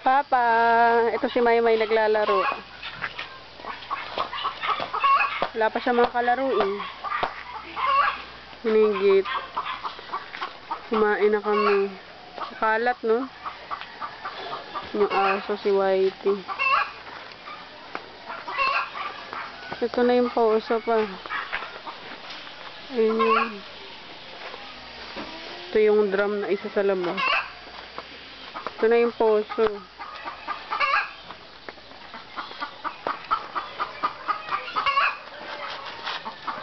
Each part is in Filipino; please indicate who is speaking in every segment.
Speaker 1: Papa, ito si Maymay naglalaro. Wala pa siya mga kalaro eh. Hinigit. Kumain na kami. Kalat, no? Yung aso si Whitey. Ito na yung pausa pa. Ayun yung... Ito yung drum na isa sa labas. Ito na yung poso.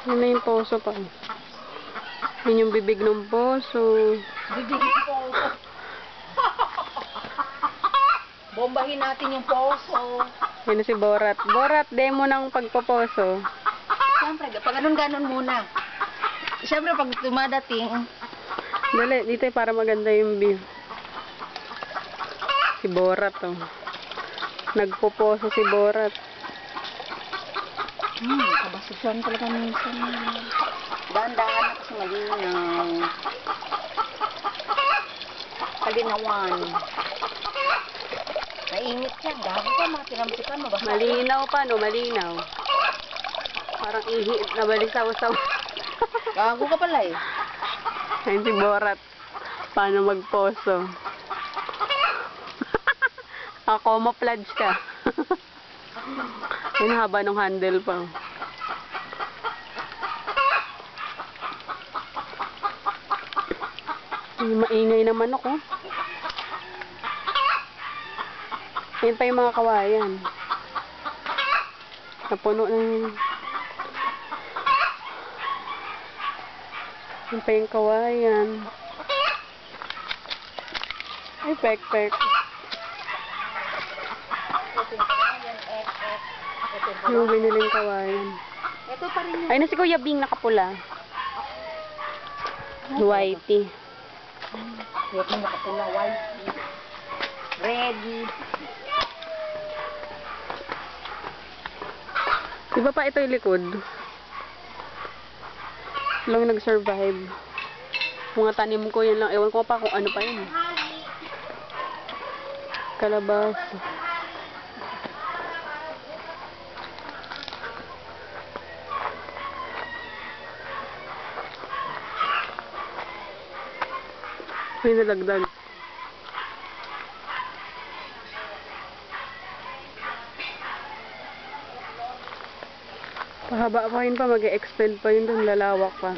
Speaker 1: Yun na yung poso pa. Yun yung bibig ng poso.
Speaker 2: Bibig ng poso. Bombahin natin yung poso.
Speaker 1: Yun na si Borat. Borat, demo ng pagpoposo.
Speaker 2: Siyempre, pag ganun-ganon muna. Siyempre, pag tumadating,
Speaker 1: Dali, dito para maganda yung view. Si Borat, oh. Nagpoposo si Borat.
Speaker 2: kabasusan talaga minsan. Dahan-dahan na kasi malinaw. Kalinawan. Nainit siya. Gago ka, mga tinamsikan mo.
Speaker 1: Malinaw pa, no? Malinaw. Parang ihi na balisaw-saw.
Speaker 2: Gago ka pala eh.
Speaker 1: Ayun si Borat. Paano magposo? Ako, ma-pledge ka. Yung haba ng handle pa. Yung maingay naman ako. Ayun pa yung mga kawayan. Napuno ng... Ayun pa yung kawayan. Ay, pek-pek. Yung biniling kawayan.
Speaker 2: Ito pa rin yung...
Speaker 1: Ay, na si Kuya Bing nakapula. Whitey.
Speaker 2: Ito nakapula, white. Ready.
Speaker 1: Diba pa ito yung likod? Lang nag-survive. Mga tanim ko yan lang. Ewan ko pa kung ano pa yun. Kalabas. May nalagdag. Pahaba pa yun pa. Mag-e-expand pa yun doon. Lalawak pa.